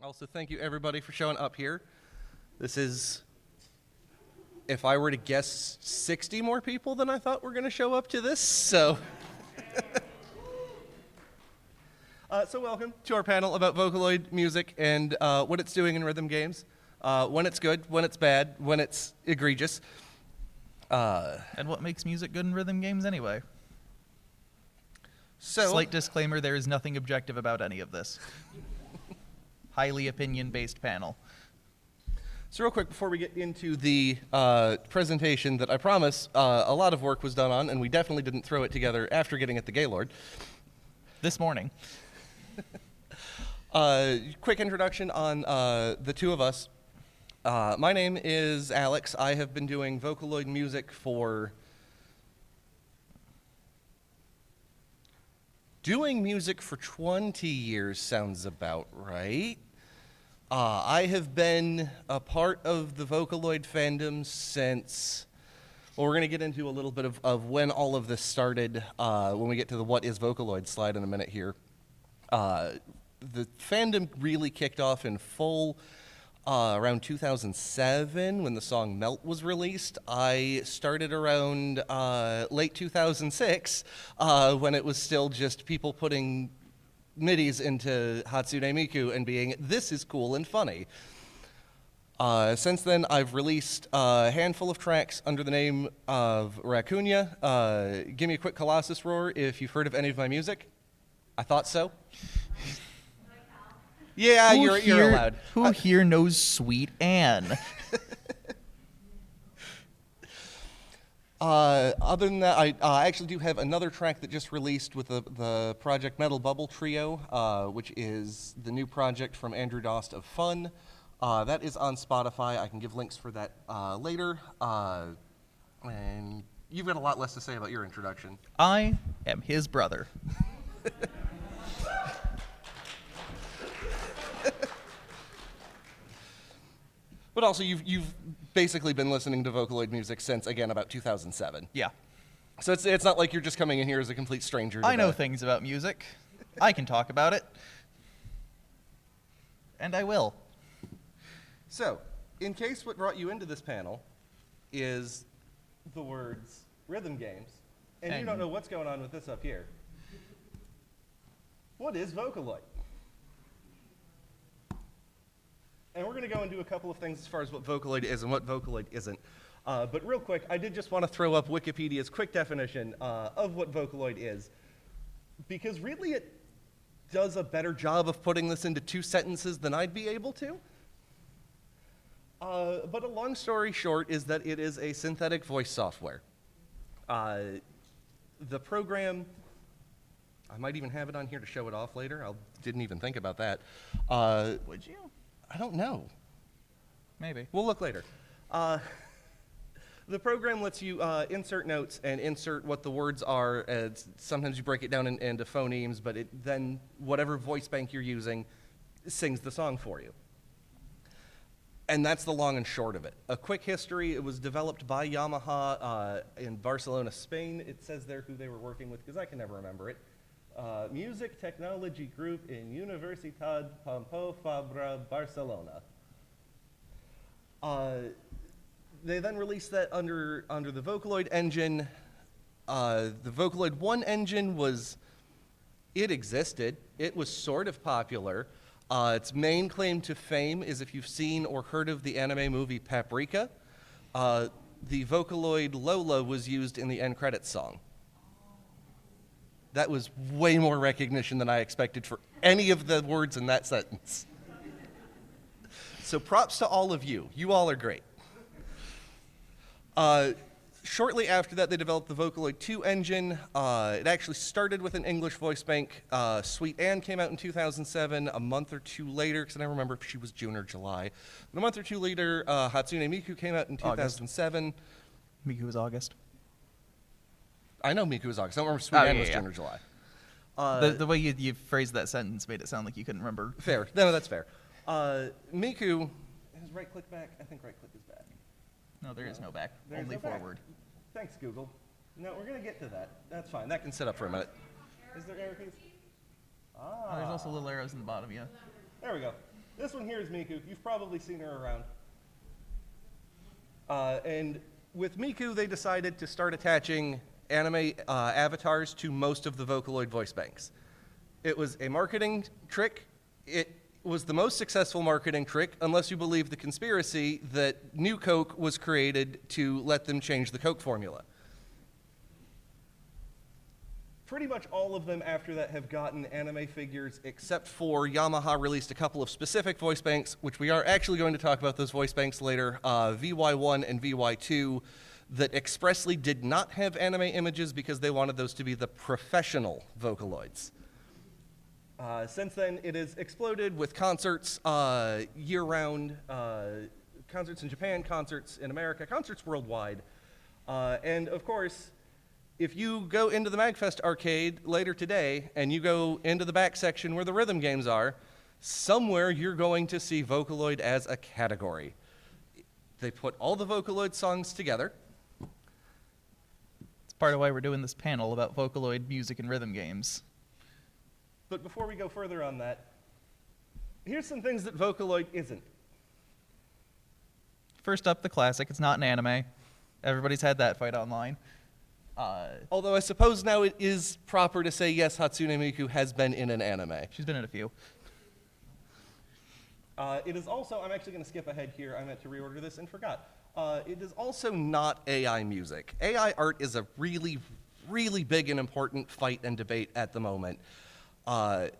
Also, thank you everybody for showing up here. This is, if I were to guess, 60 more people than I thought were going to show up to this, so. So welcome to our panel about Vocaloid music and what it's doing in rhythm games. When it's good, when it's bad, when it's egregious. And what makes music good in rhythm games anyway? So, Slight disclaimer, there is nothing objective about any of this. Highly opinion-based panel. So real quick, before we get into the presentation that I promise a lot of work was done on, and we definitely didn't throw it together after getting at the Gaylord. This morning. Quick introduction on the two of us. My name is Alex. I have been doing Vocaloid music for... Doing music for 20 years sounds about right. I have been a part of the Vocaloid fandom since, well, we're going to get into a little bit of when all of this started when we get to the What is Vocaloid slide in a minute here. The fandom really kicked off in full around 2007 when the song Melt was released. I started around late 2006 when it was still just people putting MIDIs into Hatsune Miku and being, this is cool and funny. Since then, I've released a handful of tracks under the name of Racconia. Give me a quick Colossus roar if you've heard of any of my music. I thought so. Yeah, you're allowed. Who here knows Sweet Anne? Other than that, I actually do have another track that just released with the Project Metal Bubble Trio, which is the new project from Andrew Dost of Fun. That is on Spotify. I can give links for that later. And you've got a lot less to say about your introduction. I am his brother. But also, you've basically been listening to Vocaloid music since, again, about 2007. Yeah. So it's not like you're just coming in here as a complete stranger to I know things about music. I can talk about it. And I will. So, in case what brought you into this panel is the words rhythm games, and you don't know what's going on with this up here. What is Vocaloid? And we're going to go and do a couple of things as far as what Vocaloid is and what Vocaloid isn't. But real quick, I did just want to throw up Wikipedia's quick definition of what Vocaloid is, because really it does a better job of putting this into 2 sentences than I'd be able to. But a long story short is that it is a synthetic voice software. The program, I might even have it on here to show it off later. I didn't even think about that. Would you? I don't know. Maybe. We'll look later. The program lets you insert notes and insert what the words are. Sometimes you break it down into phonemes, but then whatever voice bank you're using sings the song for you. And that's the long and short of it. A quick history, it was developed by Yamaha in Barcelona, Spain. It says there who they were working with, because I can never remember it. Music Technology Group in Universitat Pompeu Fabra, Barcelona. They then released that under the Vocaloid engine. The Vocaloid 1 engine it existed. It was sort of popular. Its main claim to fame is if you've seen or heard of the anime movie Paprika. The Vocaloid Lola was used in the end credits song. That was way more recognition than I expected for any of the words in that sentence. So props to all of you. You all are great. Shortly after that, they developed the Vocaloid 2 engine. It actually started with an English voice bank. Sweet Anne came out in 2007. A month or 2 later, because I don't remember if she was June or July. But a month or 2 later, Hatsune Miku came out in 2007. Miku was August. I know Miku was August. I don't remember Sweet Anne was June or July. The way you phrased that sentence made it sound like you couldn't remember. Fair. No, that's fair. Miku, is right click back? I think right click is back. No, there is no back. There's Only no back. forward. Thanks, Google. No, we're going to get to that. That's fine. That can sit up for a minute. Is there arrow keys? Oh, there's also little arrows in the bottom, yeah. There we go. This one here is Miku. You've probably seen her around. And with Miku, they decided to start attaching anime avatars to most of the Vocaloid voice banks. It was a marketing trick. It was the most successful marketing trick, unless you believe the conspiracy that New Coke was created to let them change the Coke formula. Pretty much all of them after that have gotten anime figures, except for Yamaha released a couple of specific voice banks, which we are actually going to talk about those voice banks later, VY1 and VY2, that expressly did not have anime images because they wanted those to be the professional Vocaloids. Since then, it has exploded with concerts year-round, concerts in Japan, concerts in America, concerts worldwide. And of course, if you go into the MAGFest arcade later today and you go into the back section where the rhythm games are, somewhere you're going to see Vocaloid as a category. They put all the Vocaloid songs together. It's part of why we're doing this panel about Vocaloid music and rhythm games. But before we go further on that, here's some things that Vocaloid isn't. First up, the classic. It's not an anime. Everybody's had that fight online. Although I suppose now it is proper to say, yes, Hatsune Miku has been in an anime. She's been in a few. It is also, I'm actually going to skip ahead here. I meant to reorder this and forgot. It is also not AI music. AI art is a really, really big and important fight and debate at the moment. I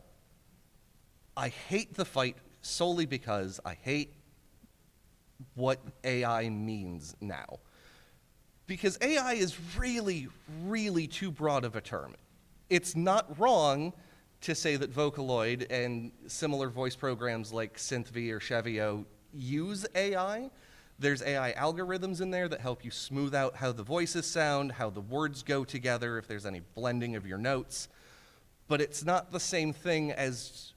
hate the fight solely because I hate what AI means now. Because AI is really, really too broad of a term. It's not wrong to say that Vocaloid and similar voice programs like SynthV or Chevio use AI. There's AI algorithms in there that help you smooth out how the voices sound, how the words go together, if there's any blending of your notes. But it's not the same thing as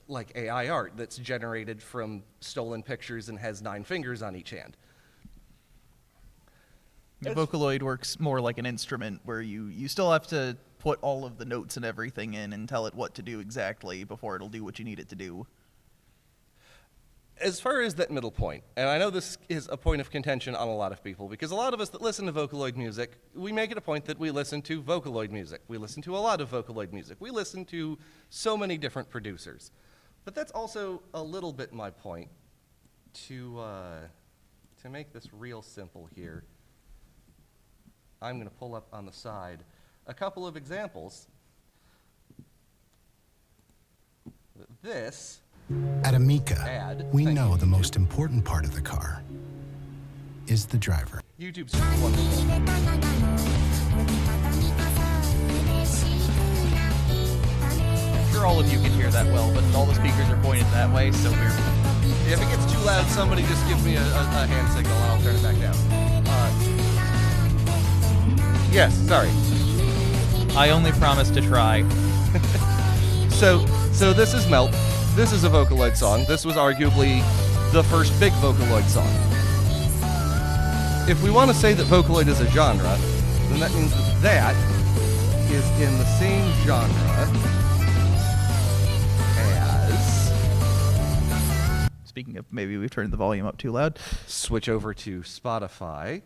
like AI art that's generated from stolen pictures and has 9 fingers on each hand. Vocaloid works more like an instrument where you still have to put all of the notes and everything in and tell it what to do exactly before it'll do what you need it to do. As far as that middle point, and I know this is a point of contention on a lot of people, because a lot of us that listen to Vocaloid music, we make it a point that we listen to Vocaloid music. We listen to a lot of Vocaloid music. We listen to so many different producers. But that's also a little bit my point. To make this real simple here, I'm going to pull up on the side a couple of examples. This At Amica, ad, we thank know you, the YouTube. most important part of the car is the driver. YouTube's just wonderful. I'm sure all of you can hear that well, but all the speakers are pointed that way, so we're... If it gets too loud, somebody just give me a hand signal and I'll turn it back down. Yes, sorry. I only promise to try. So this is Melt. This is a Vocaloid song. This was arguably the first big Vocaloid song. If we want to say that Vocaloid is a genre, then that means that is in the same genre as... Speaking of, maybe we've turned the volume up too loud. Switch over to Spotify.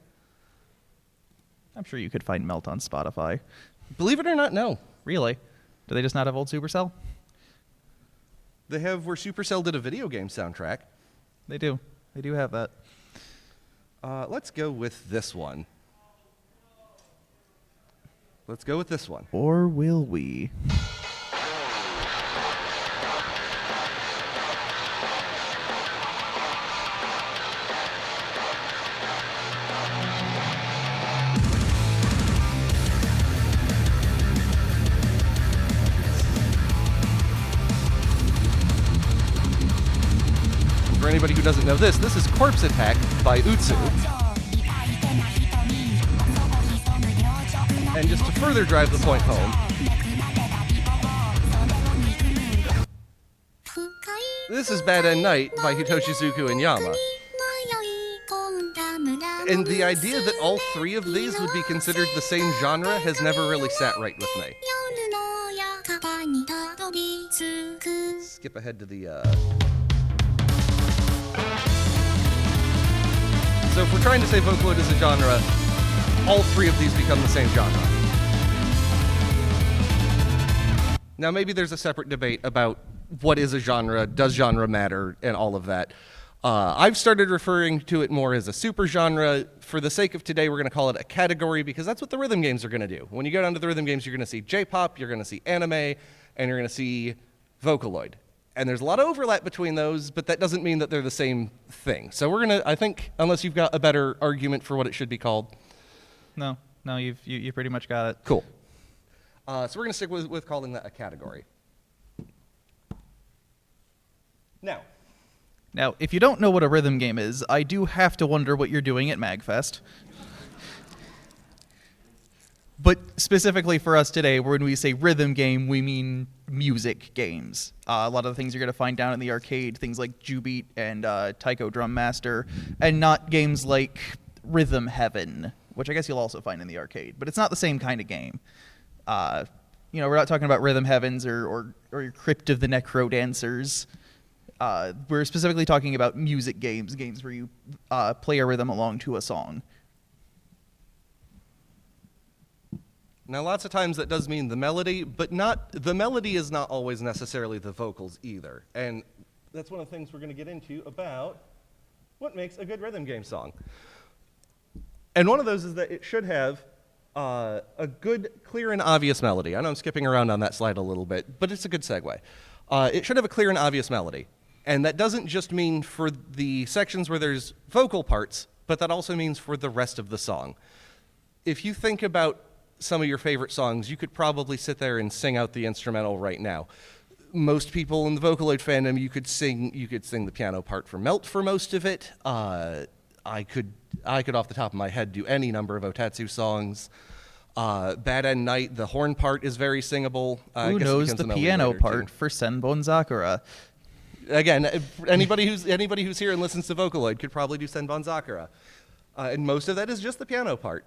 I'm sure you could find Melt on Spotify. Believe it or not, no. Really? Do they just not have old Supercell? They have where Supercell did a video game soundtrack. They do. They do have that. Let's go with this one. Let's go with this one. Or will we? For anybody who doesn't know this is Corpse Attack by Utsu. And just to further drive the point home, this is Bad End Night by Hitoshi Zuko and Yama. And the idea that all 3 of these would be considered the same genre has never really sat right with me. Skip ahead to the So if we're trying to say Vocaloid is a genre, all three of these become the same genre. Now, maybe there's a separate debate about what is a genre, does genre matter, and all of that. I've started referring to it more as a super genre. For the sake of today, we're going to call it a category because that's what the rhythm games are going to do. When you go down to the rhythm games, you're going to see J-pop, you're going to see anime, and you're going to see Vocaloid. And there's a lot of overlap between those, but that doesn't mean that they're the same thing. So we're going to, I think, unless you've got a better argument for what it should be called. No, you pretty much got it. Cool. So we're going to stick with calling that a category. Now, if you don't know what a rhythm game is, I do have to wonder what you're doing at MAGFest. But specifically for us today, when we say rhythm game, we mean music games. A lot of the things you're going to find down in the arcade, things like Jubeat and Taiko Drum Master, and not games like Rhythm Heaven, which I guess you'll also find in the arcade. But it's not the same kind of game. We're not talking about Rhythm Heavens or your Crypt of the Necro Dancers. We're specifically talking about music games where you play a rhythm along to a song. Now, lots of times that does mean the melody, but the melody is not always necessarily the vocals either. And that's one of the things we're going to get into about what makes a good rhythm game song. And one of those is that it should have a good, clear, and obvious melody. I know I'm skipping around on that slide a little bit, but it's a good segue. It should have a clear and obvious melody. And that doesn't just mean for the sections where there's vocal parts, but that also means for the rest of the song. If you think about some of your favorite songs, you could probably sit there and sing out the instrumental right now. Most people in the Vocaloid fandom, you could sing the piano part for Melt for most of it. I could off the top of my head do any number of Otatsu songs. Bad End Night, the horn part is very singable. Who knows the piano part for Senbon Sakura? Again, anybody who's here and listens to Vocaloid could probably do Senbon Sakura. And most of that is just the piano part.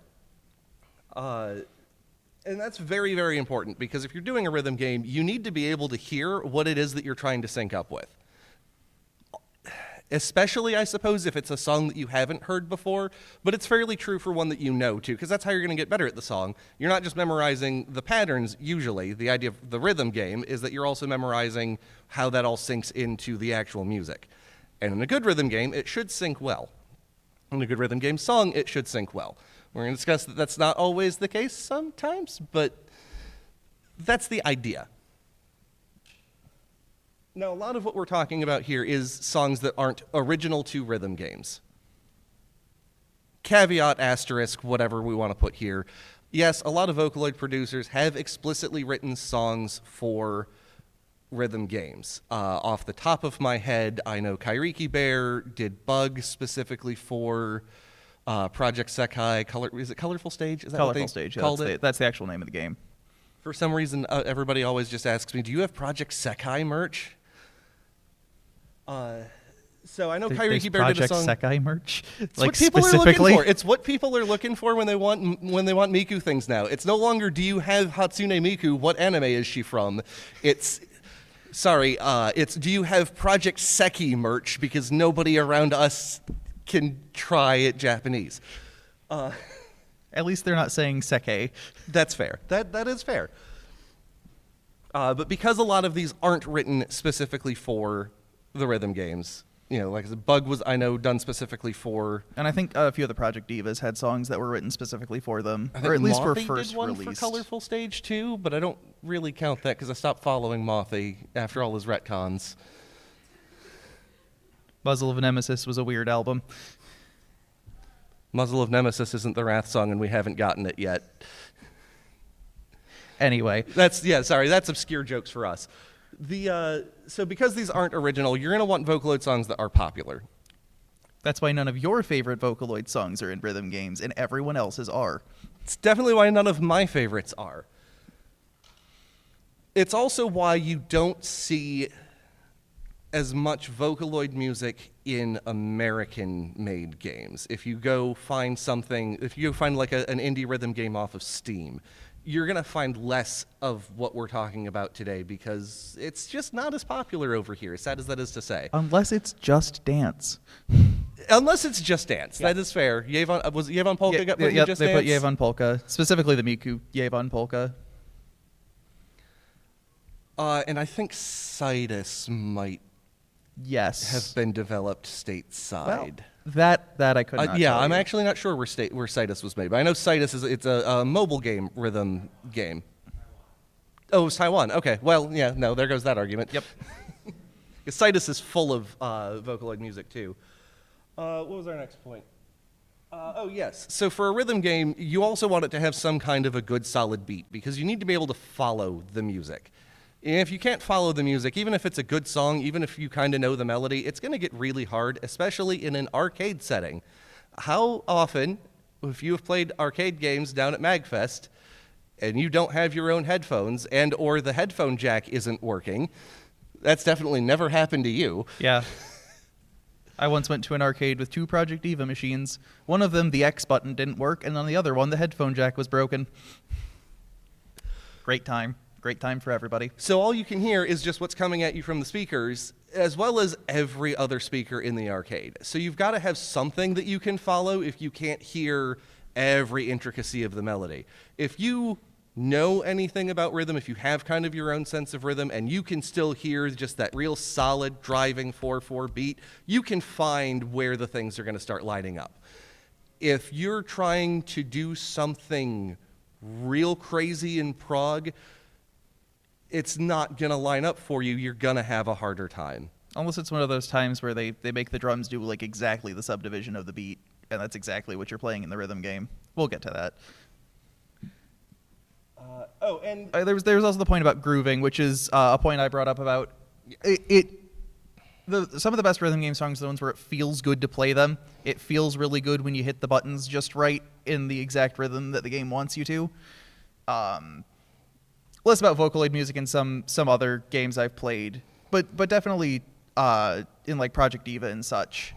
And that's very, very important because if you're doing a rhythm game, you need to be able to hear what it is that you're trying to sync up with. Especially, I suppose, if it's a song that you haven't heard before, but it's fairly true for one that you know, too, because that's how you're going to get better at the song. You're not just memorizing the patterns, usually. The idea of the rhythm game is that you're also memorizing how that all syncs into the actual music. And in a good rhythm game, it should sync well. In a good rhythm game song, it should sync well. We're going to discuss that that's not always the case sometimes, but that's the idea. Now, a lot of what we're talking about here is songs that aren't original to rhythm games. Caveat, asterisk, whatever we want to put here. Yes, a lot of Vocaloid producers have explicitly written songs for rhythm games. Off the top of my head, I know Kairiki Bear did Bug specifically for Project Sekai. Is it Colorful Stage? Is that Colorful what they Stage, called it? that's the actual name of the game. For some reason, everybody always just asks me, do you have Project Sekai merch? So I know Kairiki Bear did a song. Project Sekai merch? It's like what people specifically? are looking for. It's what people are looking for when they want Miku things now. It's no longer, do you have Hatsune Miku? What anime is she from? It's do you have Project Seki merch? Because nobody around us can try it Japanese. At least they're not saying seke. That's fair. That is fair. But because a lot of these aren't written specifically for the rhythm games, like I said, Bug was, I know, done specifically for. And I think a few of the Project Divas had songs that were written specifically for them, or at least Mothy for first did one release. for Colorful Stage too, but I don't really count that because I stopped following Mothy after all his retcons. Muzzle of Nemesis was a weird album. Muzzle of Nemesis isn't the Wrath song, and we haven't gotten it yet. Anyway. That's obscure jokes for us. So because these aren't original, you're going to want Vocaloid songs that are popular. That's why none of your favorite Vocaloid songs are in rhythm games, and everyone else's are. It's definitely why none of my favorites are. It's also why you don't see as much Vocaloid music in American-made games. If you go find like an indie rhythm game off of Steam, you're going to find less of what we're talking about today because it's just not as popular over here, as sad as that is to say. Unless it's Just Dance. Unless it's Just Dance. Yeah. That is fair. Was Yevon Polka got put yep, in Just they Dance? put Yevon Polka, specifically the Miku Yevon Polka. And I think Citus might Yes. have been developed stateside. Well, that I could not Yeah, tell I'm you. actually not sure where Citus was made, but I know Citus it's a mobile game, rhythm game. Oh, it's Taiwan. Okay, well, yeah, no, there goes that argument. Yep. Because Citus is full of Vocaloid music, too. What was our next point? Oh, yes. So for a rhythm game, you also want it to have some kind of a good, solid beat, because you need to be able to follow the music. If you can't follow the music, even if it's a good song, even if you kind of know the melody, it's going to get really hard, especially in an arcade setting. How often, if you have played arcade games down at MAGFest, and you don't have your own headphones, and or the headphone jack isn't working, that's definitely never happened to you. Yeah. I once went to an arcade with 2 Project Diva machines. One of them, the X button didn't work, and on the other one, the headphone jack was broken. Great time. Great time for everybody. So all you can hear is just what's coming at you from the speakers, as well as every other speaker in the arcade. So you've got to have something that you can follow if you can't hear every intricacy of the melody. If you know anything about rhythm, if you have kind of your own sense of rhythm, and you can still hear just that real solid driving 4/4 beat, you can find where the things are going to start lining up. If you're trying to do something real crazy in prog, it's not going to line up for you. You're going to have a harder time. Unless it's one of those times where they make the drums do like exactly the subdivision of the beat, and that's exactly what you're playing in the rhythm game. We'll get to that. And There was also the point about grooving, which is a point I brought up about some of the best rhythm game songs are the ones where it feels good to play them. It feels really good when you hit the buttons just right in the exact rhythm that the game wants you to. Less about Vocaloid music in some other games I've played, but definitely in like Project Diva and such.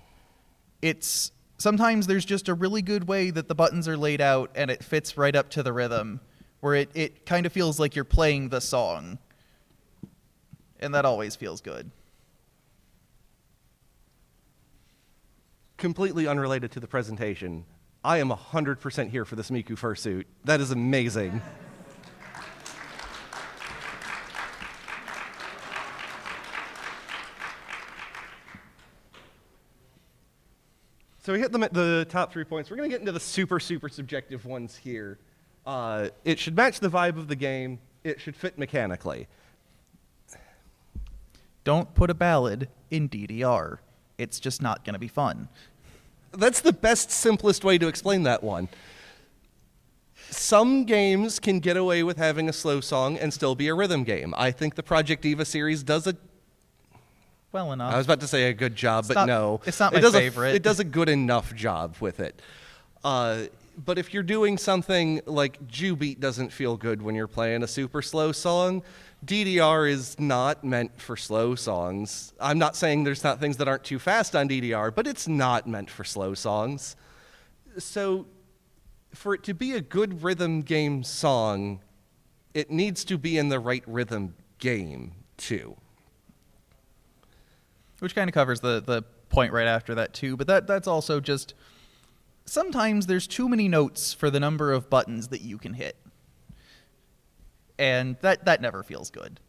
It's sometimes there's just a really good way that the buttons are laid out and it fits right up to the rhythm, where it kind of feels like you're playing the song, and that always feels good. completely unrelated to the presentation, I am 100% here for this Miku fursuit. That is amazing. So we hit the top 3 points. We're going to get into the super subjective ones here. It should match the vibe of the game. It should fit mechanically. Don't put a ballad in DDR. It's just not going to be fun. That's the best, simplest way to explain that one. Some games can get away with having a slow song and still be a rhythm game. I think the Project Diva series does a Well enough. I was about to say a good job, but no. It's not my It does favorite. It does a good enough job with it. But if you're doing something like Jubeat doesn't feel good when you're playing a super slow song, DDR is not meant for slow songs. I'm not saying there's not things that aren't too fast on DDR, but it's not meant for slow songs. So for it to be a good rhythm game song, it needs to be in the right rhythm game, too. Which kind of covers the point right after that, too. But that's also just... Sometimes there's too many notes for the number of buttons that you can hit. And that never feels good.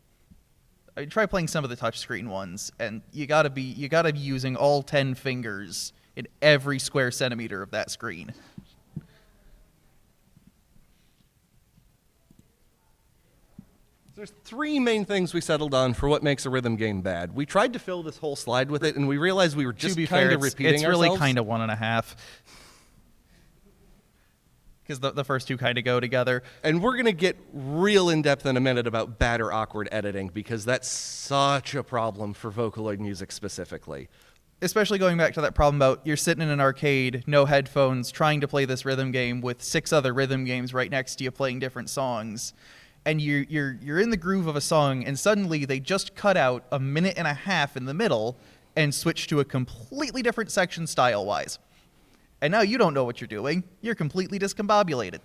I mean, try playing some of the touchscreen ones, and you gotta be using all 10 fingers in every square centimeter of that screen. There's three main things we settled on for what makes a rhythm game bad. We tried to fill this whole slide with it, and we realized we were just To be kind fair, of repeating it's ourselves. really kind of 1.5. Because the first two kind of go together. And we're going to get real in-depth in a minute about bad or awkward editing, because that's such a problem for Vocaloid music specifically. Especially going back to that problem about you're sitting in an arcade, no headphones, trying to play this rhythm game with 6 other rhythm games right next to you playing different songs. And you're in the groove of a song, and suddenly they just cut out 1.5 minutes in the middle and switch to a completely different section style-wise. And now you don't know what you're doing. You're completely discombobulated.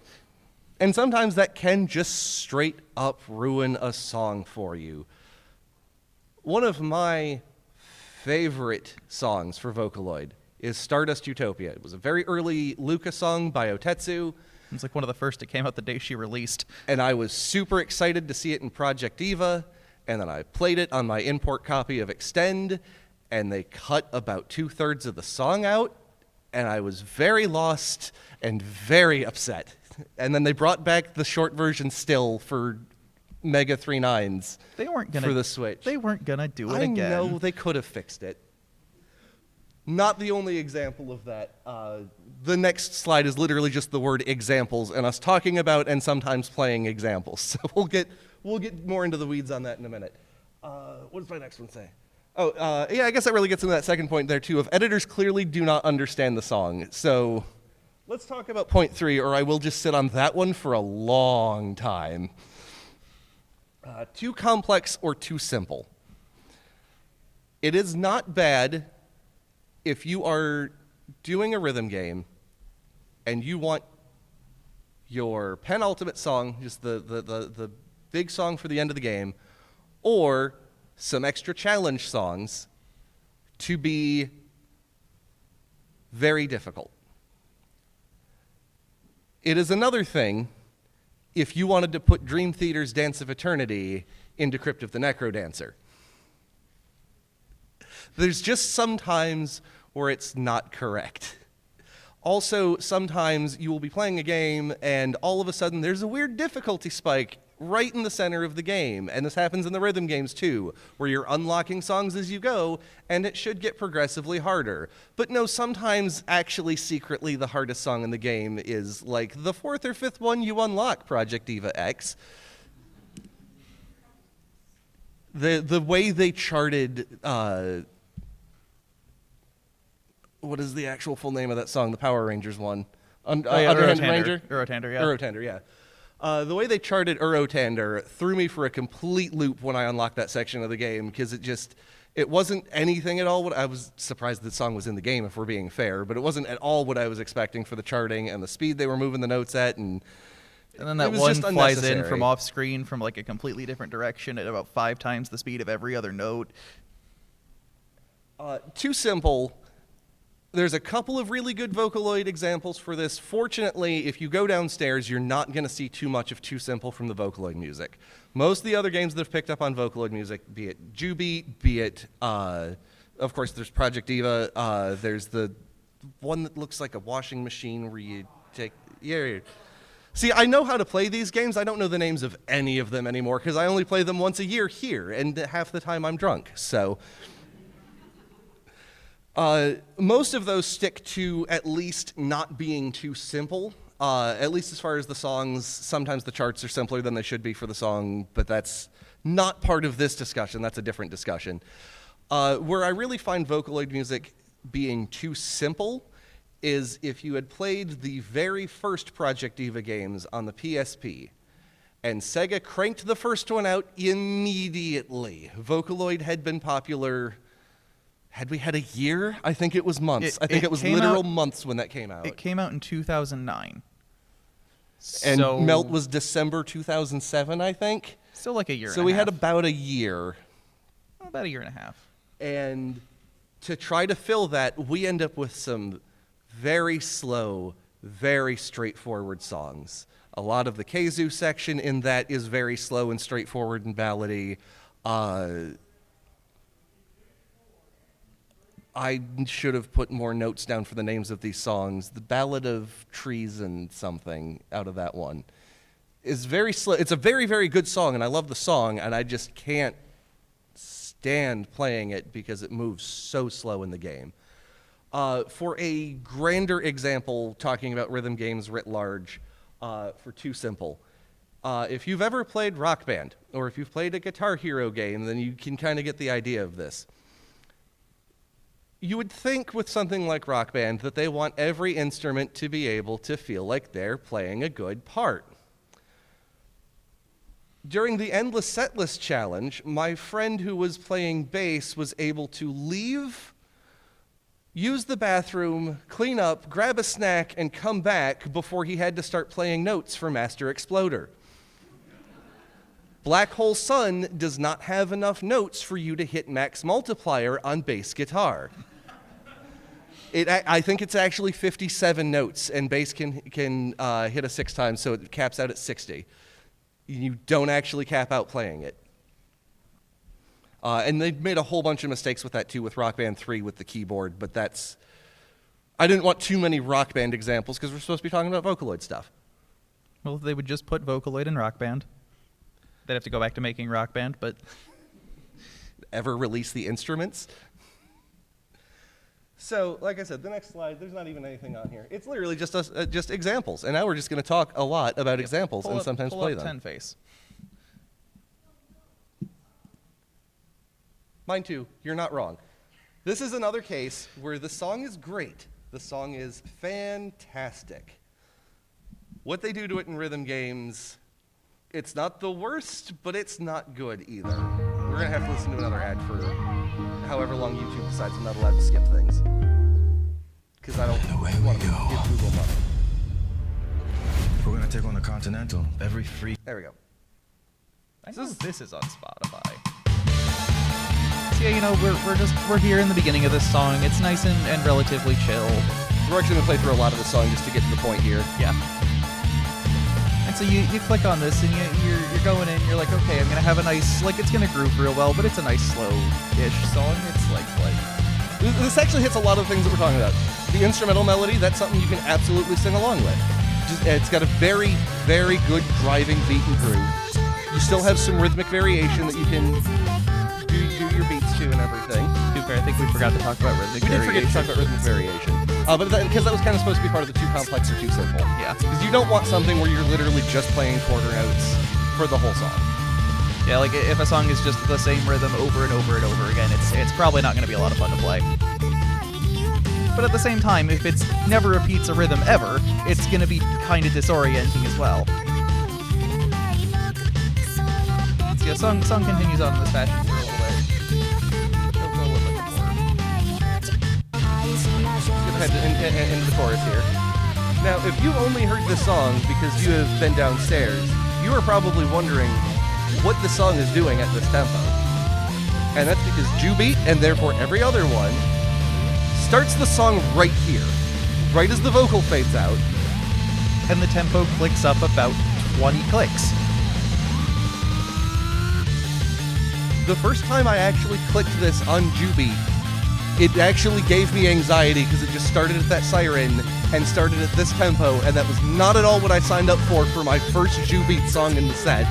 And sometimes that can just straight up ruin a song for you. One of my favorite songs for Vocaloid is Stardust Utopia. It was a very early Luca song by Otetsu, It's like one of the first that came out the day she released. and I was super excited to see it in Project Diva, and then I played it on my import copy of Extend, and they cut about 2/3 of the song out, and I was very lost and very upset. And then they brought back the short version still for Mega 3.9s They weren't gonna for the Switch. They weren't gonna do it I again. know they could have fixed it. Not the only example of that. The next slide is literally just the word examples and us talking about and sometimes playing examples. So we'll get more into the weeds on that in a minute. What does my next one say? Oh, yeah, I guess that really gets into that second point there too. Of editors clearly do not understand the song. So let's talk about point 3, or I will just sit on that one for a long time. Too complex or too simple. It is not bad if you are doing a rhythm game and you want your penultimate song, just the big song for the end of the game, or some extra challenge songs to be very difficult. It is another thing if you wanted to put Dream Theater's Dance of Eternity into Crypt of the Necrodancer. There's just sometimes where it's not correct. Also, sometimes you will be playing a game and all of a sudden there's a weird difficulty spike right in the center of the game. And this happens in the rhythm games too, where you're unlocking songs as you go and it should get progressively harder. But no, sometimes actually secretly the hardest song in the game is like the 4th or 5th one you unlock, Project Diva X. The way they charted, what is the actual full name of that song? The Power Rangers one. Underhanded Ranger? Eurotander, yeah. Eurotander, yeah. The way they charted Eurotander threw me for a complete loop when I unlocked that section of the game, because it wasn't anything at all. I was surprised the song was in the game, if we're being fair, but it wasn't at all what I was expecting for the charting and the speed they were moving the notes at, and then that was one just flies in unnecessary. from off screen from like a completely different direction at about 5 times the speed of every other note. Too simple. There's a couple of really good Vocaloid examples for this. Fortunately, if you go downstairs, you're not going to see too much of Too Simple from the Vocaloid music. Most of the other games that have picked up on Vocaloid music, be it Jubeat, be it, of course, there's Project Diva. There's the one that looks like a washing machine where you take... Yeah. See, I know how to play these games. I don't know the names of any of them anymore because I only play them once a year here, and half the time I'm drunk, so... most of those stick to at least not being too simple, at least as far as the songs. Sometimes the charts are simpler than they should be for the song, but that's not part of this discussion. That's a different discussion. Where I really find Vocaloid music being too simple is if you had played the very first Project Diva games on the PSP, and Sega cranked the first one out immediately. Vocaloid had been popular... Had we had a year? I think it was months. I think it was literal months when that came out. It came out in 2009. And So- Melt was December 2007, I think. Still like a year So and we a had half. about a year. About a year and a half. And to try to fill that, we end up with some very slow, very straightforward songs. A lot of the keizu section in that is very slow and straightforward and ballady. I should have put more notes down for the names of these songs. The Ballad of Trees and something out of that one is very slow. It's a very, very good song, and I love the song, and I just can't stand playing it because it moves so slow in the game. For a grander example, talking about rhythm games writ large, for Too Simple, if you've ever played Rock Band, or if you've played a Guitar Hero game, then you can kind of get the idea of this. You would think with something like Rock Band that they want every instrument to be able to feel like they're playing a good part. During the Endless Setlist Challenge, my friend who was playing bass was able to leave, use the bathroom, clean up, grab a snack, and come back before he had to start playing notes for Master Exploder. Black Hole Sun does not have enough notes for you to hit max multiplier on bass guitar. I think it's actually 57 notes, and bass can hit a 6 times, so it caps out at 60. You don't actually cap out playing it. And they've made a whole bunch of mistakes with that too, with Rock Band 3 with the keyboard, but that's... I didn't want too many Rock Band examples because we're supposed to be talking about Vocaloid stuff. Well, if they would just put Vocaloid in Rock Band. They'd have to go back to making Rock Band, but... Ever release the instruments? So, like I said, the next slide, there's not even anything on here. It's literally just just examples, and now we're just going to talk a lot about examples and sometimes play them. 10 face. Mine too. You're not wrong. This is another case where the song is great. The song is fantastic. What they do to it in rhythm games, it's not the worst, but it's not good either. We're going to have to listen to another ad for however long YouTube decides I'm not allowed to skip things. Because I don't want to give Google money. We're gonna take on the Continental. Every free. There we go. I know this is on Spotify. So yeah, you know, we're here in the beginning of this song. It's nice and relatively chill. We're actually going to play through a lot of the song just to get to the point here. Yeah. And so you click on this and you're going in, you're like, okay, I'm gonna have a nice, like, it's gonna groove real well, but it's a nice slow-ish song. It's like This actually hits a lot of things that we're talking about. The instrumental melody, that's something you can absolutely sing along with. It's got a very, very good driving beat and groove. You still have some rhythmic variation that you can do your beats to and everything. too fair. I think we forgot to talk about rhythmic We did variation. forget to talk about rhythmic variation. But because that was kind of supposed to be part of the too complex or too simple. Yeah. Because you don't want something where you're literally just playing quarter notes for the whole song. Yeah, like if a song is just the same rhythm over and over and over again, it's probably not going to be a lot of fun to play. But at the same time, if it's never repeats a rhythm ever, it's going to be kind of disorienting as well. So yeah, song continues on in this fashion for a little bit. Go a little bit more. Skip ahead into the chorus here. Now, if you only heard this song because you have been downstairs, you are probably wondering what the song is doing at this tempo. And that's because Jubeat, and therefore every other one, starts the song right here, right as the vocal fades out. And the tempo clicks up about 20 clicks. The first time I actually clicked this on Jubeat, it actually gave me anxiety because it just started at that siren and started at this tempo, and that was not at all what I signed up for my first Jubeat song in the set.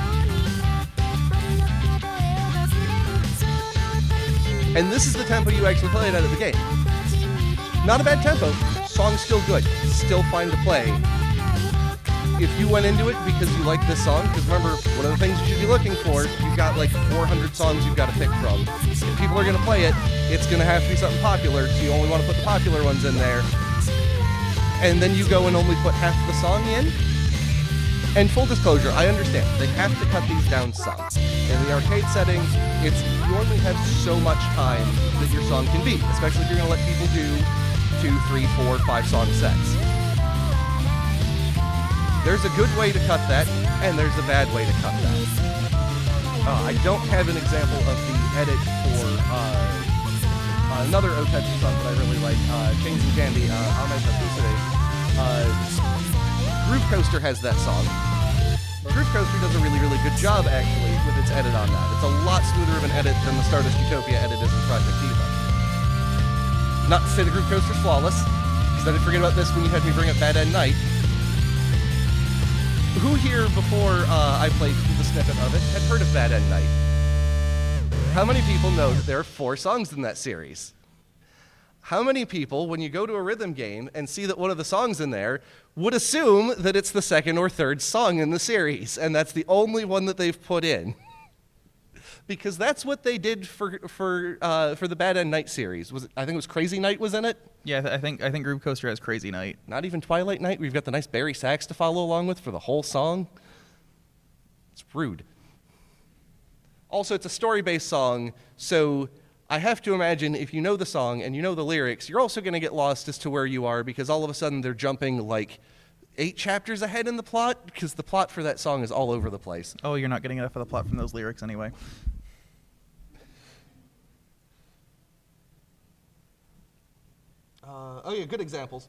And this is the tempo you actually play it out of the game. Not a bad tempo. Song's still good. Still fine to play. If you went into it because you like this song, because remember, one of the things you should be looking for, you've got like 400 songs you've got to pick from. If people are going to play it, it's going to have to be something popular, so you only want to put the popular ones in there. And then you go and only put half the song in. And full disclosure, I understand. They have to cut these down some. In the arcade setting, you only have so much time that your song can be, especially if you're going to let people do 2, 3, 4, 5 song sets. There's a good way to cut that, and there's a bad way to cut that. I don't have an example of the edit for another Otetsu song that I really like, Chains and Candy, Ame Tatsusure. Groove Coaster has that song. Groove Coaster does a really, really good job, actually, with its edit on that. It's a lot smoother of an edit than the Stardust Utopia edit is in Project Diva. Not to say the Groove Coaster's flawless, because I did forget about this when you had me bring up Bad End Night. Who here, before I played the snippet of it, had heard of Bad End Night? How many people know that there are 4 songs in that series? How many people, when you go to a rhythm game and see that one of the songs in there, would assume that it's the second or third song in the series, and that's the only one that they've put in? Because that's what they did for the Bad End Night series. I think it was Crazy Night was in it? Yeah, I think Groove Coaster has Crazy Night. Not even Twilight Night, where you've got the nice Barry sax to follow along with for the whole song. It's rude. Also, it's a story-based song, so I have to imagine if you know the song and you know the lyrics, you're also going to get lost as to where you are, because all of a sudden they're jumping like 8 chapters ahead in the plot, because the plot for that song is all over the place. Oh, you're not getting enough of the plot from those lyrics anyway. Oh yeah, good examples.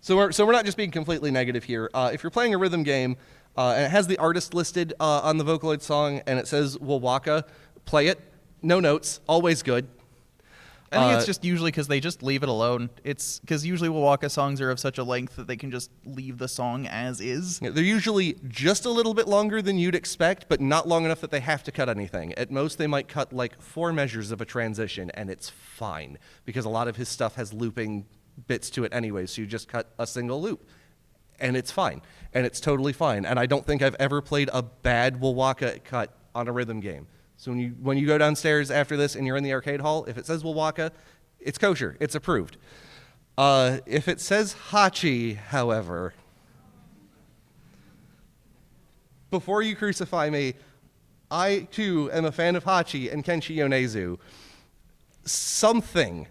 So we're not just being completely negative here. If you're playing a rhythm game and it has the artist listed on the Vocaloid song and it says Wawaka, play it. No notes, always good. I think it's just usually because they just leave it alone. It's because usually Wawaka songs are of such a length that they can just leave the song as is. Yeah, they're usually just a little bit longer than you'd expect, but not long enough that they have to cut anything. At most, they might cut like 4 measures of a transition, and it's fine, because a lot of his stuff has looping bits to it anyway, so you just cut a single loop, and it's fine, and it's totally fine. And I don't think I've ever played a bad Wawaka cut on a rhythm game. So when you go downstairs after this and you're in the arcade hall, if it says Wawaka, it's kosher. It's approved. If it says Hachi, however, before you crucify me, I too am a fan of Hachi and Kenshi Yonezu. Something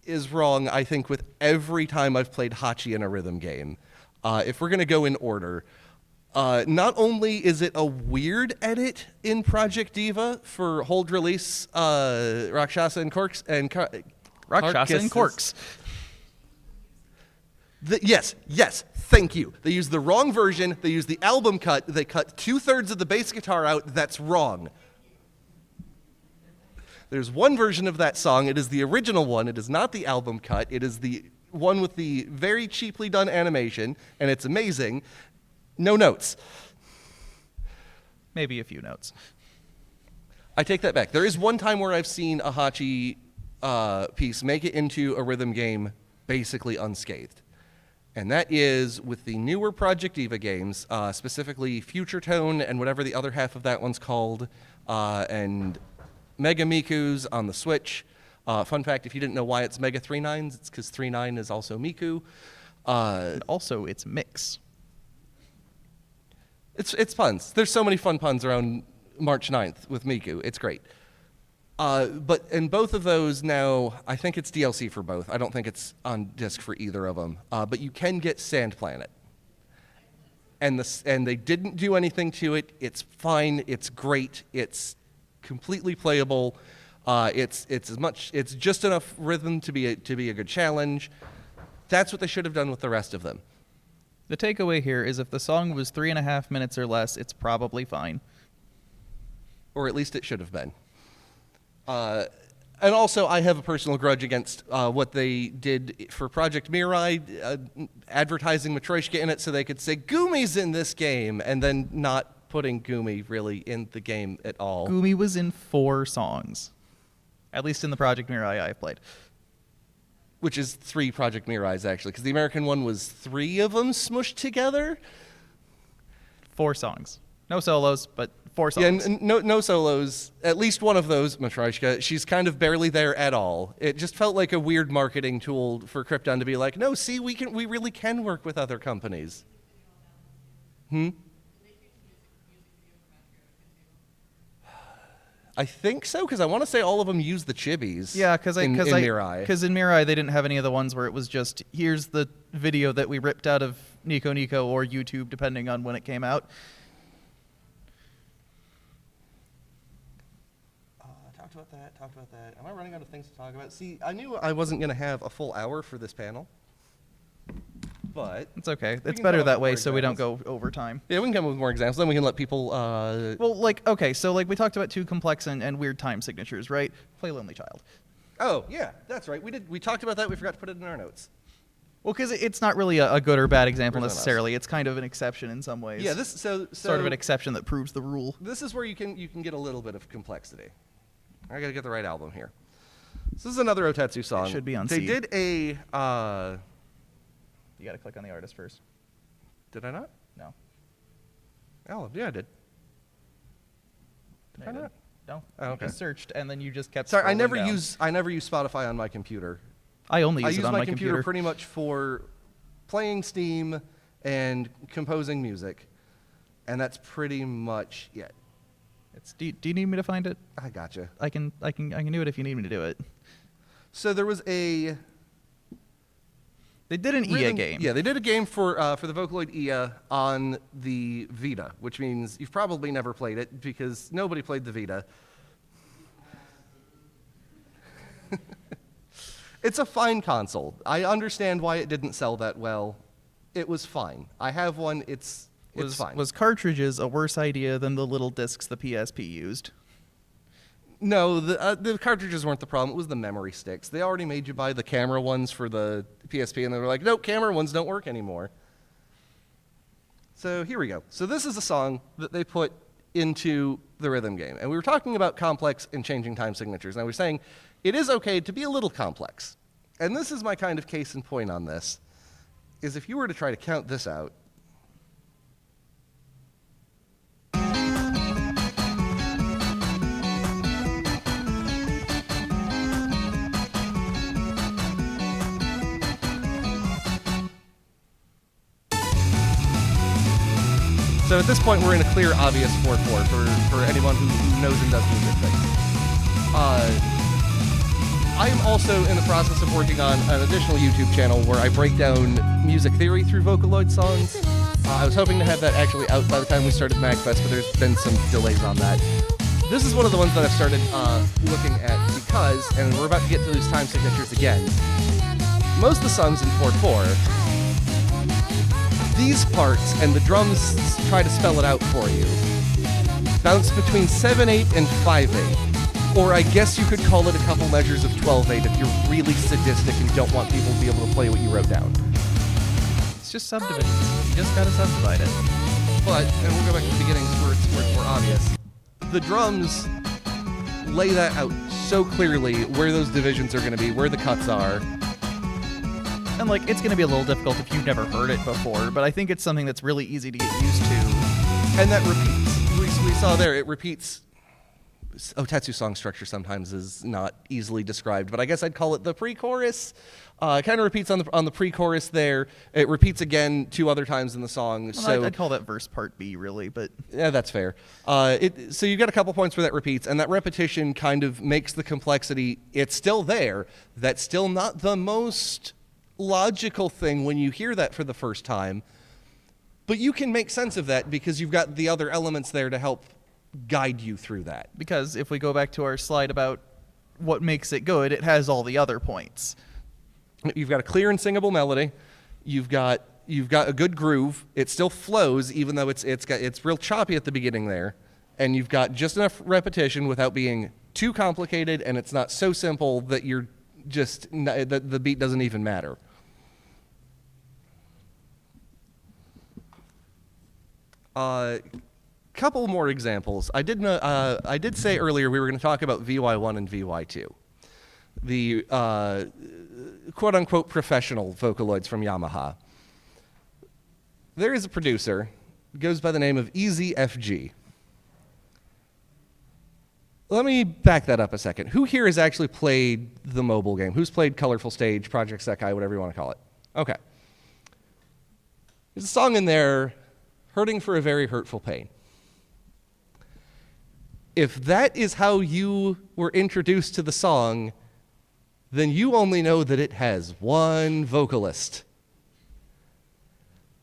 is wrong, I think, with every time I've played Hachi in a rhythm game. If we're going to go in order, not only is it a weird edit in Project Diva for hold release Rakshasa and Corks and Rakshasa and Corks. Yes, thank you. They used the wrong version. They used the album cut. They cut 2/3 of the bass guitar out. That's wrong. There's one version of that song. It is the original one. It is not the album cut. It is the one with the very cheaply done animation, and it's amazing. No notes. Maybe a few notes. I take that back. There is one time where I've seen a Hachi piece make it into a rhythm game basically unscathed. And that is with the newer Project Diva games, specifically Future Tone and whatever the other half of that one's called, and Mega Miku's on the Switch. Fun fact, if you didn't know why it's Mega 3/9s, it's because 3/9 is also Miku. And also, it's Mix. It's puns. There's so many fun puns around March 9th with Miku. It's great. But in both of those now, I think it's DLC for both. I don't think it's on disc for either of them. But you can get Sand Planet. And they didn't do anything to it. It's fine. It's great. It's completely playable. It's just enough rhythm to be a good challenge. That's what they should have done with the rest of them. The takeaway here is if the song was 3.5 minutes or less, it's probably fine. Or at least it should have been. And also, I have a personal grudge against what they did for Project Mirai, advertising Matryoshka in it so they could say, Gumi's in this game, and then not putting Gumi really in the game at all. Gumi was in 4 songs. At least in the Project Mirai I played. Which is 3 Project Mirais, actually, because the American one was 3 of them smushed together. 4 songs. No solos, but 4 songs. Yeah, no solos. At least one of those, Matryoshka, she's kind of barely there at all. It just felt like a weird marketing tool for Krypton to be like, no, see, we really can work with other companies. I think so, because I want to say all of them use the chibis. Yeah, because in Mirai. Because in Mirai they didn't have any of the ones where it was just here's the video that we ripped out of Nico Nico or YouTube, depending on when it came out. Talked about that. Am I running out of things to talk about? See, I knew I wasn't going to have a full hour for this panel, but It's okay. We It's can better come up that with way more so we don't examples. go over time. Yeah, we can come up with more examples. Then we can let people. Well, okay, so we talked about too complex and weird time signatures, right? Play Lonely Child. Oh yeah, that's right. We talked about that. We forgot to put it in our notes. Well, because it's not really a good or bad example Where's that necessarily. It's kind of an exception in some ways. Yeah, this so sort of an exception that proves the rule. This is where you can get a little bit of complexity. I got to get the right album here. This is another Otetsu song. It should be on They C. did a. You got to click on the artist first. Did I not? No. Oh yeah, I did. No, I you not? didn't. No. Oh, You okay. just searched and then you just kept. Sorry, I scrolling never down. use Spotify on my computer. I only I use it use on my my computer pretty much for playing Steam and composing music, and that's pretty much it. Do you need me to find it? I gotcha. I can do it if you need me to do it. So there was a They did an EA game. Yeah, they did a game for the Vocaloid EA on the Vita, which means you've probably never played it because nobody played the Vita. It's a fine console. I understand why it didn't sell that well. It was fine. I have one. It's fine. Was cartridges a worse idea than the little discs the PSP used? No, the cartridges weren't the problem. It was the memory sticks. They already made you buy the camera ones for the PSP, and they were like, nope, camera ones don't work anymore. So here we go. So this is a song that they put into the rhythm game. And we were talking about complex and changing time signatures. And I was saying it is okay to be a little complex. And this is my kind of case in point on this, is if you were to try to count this out, so at this point, we're in a clear, obvious 4/4 for anyone who knows and does music things. I am also in the process of working on an additional YouTube channel where I break down music theory through Vocaloid Songs. I was hoping to have that actually out by the time we started MAGFest, but there's been some delays on that. This is one of the ones that I've started looking at because, and we're about to get to those time signatures again, most of the songs in 4/4, these parts, and the drums try to spell it out for you, bounce between 7/8 and 5/8. Or I guess you could call it a couple measures of 12/8 if you're really sadistic and don't want people to be able to play what you wrote down. It's just subdivision. You just gotta subdivide it. But, and we'll go back to the beginnings where it's more obvious, the drums lay that out so clearly where those divisions are going to be, where the cuts are. And like, it's gonna be a little difficult if you've never heard it before, but I think it's something that's really easy to get used to. And that repeats. We saw there, it repeats. Otetsu song structure sometimes is not easily described, but I guess I'd call it the pre-chorus. It kind of repeats on the pre-chorus there. It repeats again 2 other times in the song. Well, So I'd call that verse part B, really, but yeah, that's fair. So you got a couple points where that repeats, and that repetition kind of makes the complexity. It's still there. That's still not the most logical thing when you hear that for the first time, but you can make sense of that because you've got the other elements there to help guide you through that. because if we go back to our slide about what makes it good, it has all the other points. You've got a clear and singable melody. You've got a good groove. It still flows, even though it's real choppy at the beginning there. And you've got just enough repetition without being too complicated, and it's not so simple that you're just that the beat doesn't even matter. Couple more examples. I did say earlier we were going to talk about VY1 and VY2, the quote-unquote professional Vocaloids from Yamaha. There is a producer, goes by the name of EasyFG. Let me back that up a second. Who here has actually played the mobile game? Who's played Colorful Stage, Project Sekai, whatever you want to call it? Okay. There's a song in there, Hurting for a Very Hurtful Pain. If that is how you were introduced to the song, then you only know that it has one vocalist.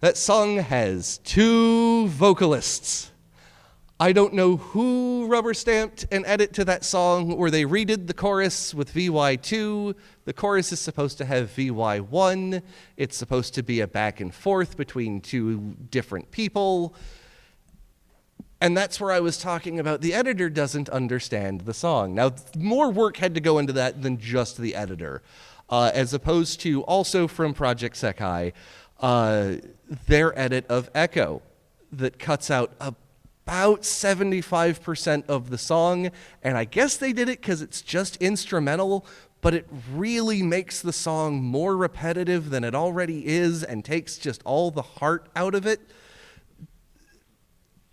That song has 2 vocalists. I don't know who rubber stamped an edit to that song where they redid the chorus with VY2. The chorus is supposed to have VY1. It's supposed to be a back and forth between 2 different people. And that's where I was talking about the editor doesn't understand the song. Now, more work had to go into that than just the editor. As opposed to also from Project Sekai, their edit of Echo that cuts out about 75% of the song. And I guess they did it because it's just instrumental, but it really makes the song more repetitive than it already is and takes just all the heart out of it.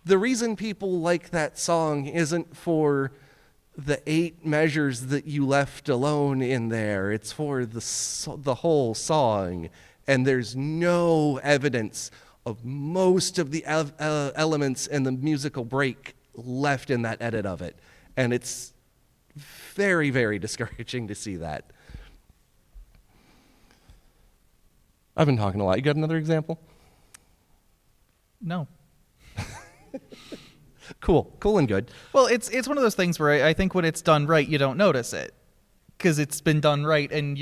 The reason people like that song isn't for the 8 measures that you left alone in there. It's for the whole song. And there's no evidence of most of the elements and the musical break left in that edit of it. And it's very, very discouraging to see that. I've been talking a lot. You got another example? No. Cool and good. Well, it's one of those things where I think when it's done right, you don't notice it. because it's been done right, and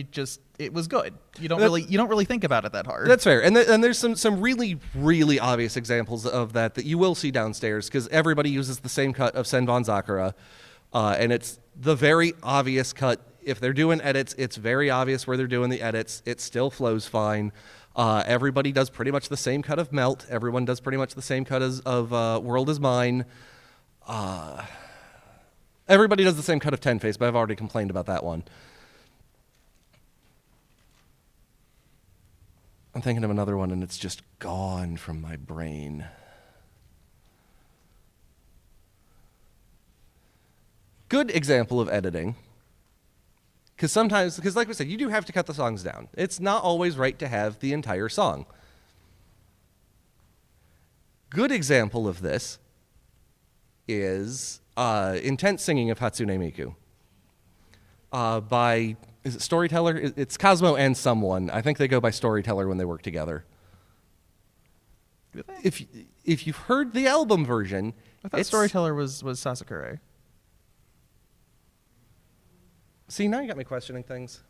it was good. You don't really think about it that hard. That's fair. And there's some really, really obvious examples of that you will see downstairs, because everybody uses the same cut of Senbon Sakura, and it's the very obvious cut. If they're doing edits, it's very obvious where they're doing the edits. It still flows fine. Everybody does pretty much the same cut of Melt. Everyone does pretty much the same cut of World Is Mine. Everybody does the same cut of Ten Face, but I've already complained about that one. I'm thinking of another one, and it's just gone from my brain. Good example of editing. Because like we said, you do have to cut the songs down. It's not always right to have the entire song. Good example of this is intense singing of Hatsune Miku. By, is it Storyteller? It's Cosmo and someone. I think they go by Storyteller when they work together. If you've heard the album version, I thought Storyteller was Sasakure. See, now you got me questioning things.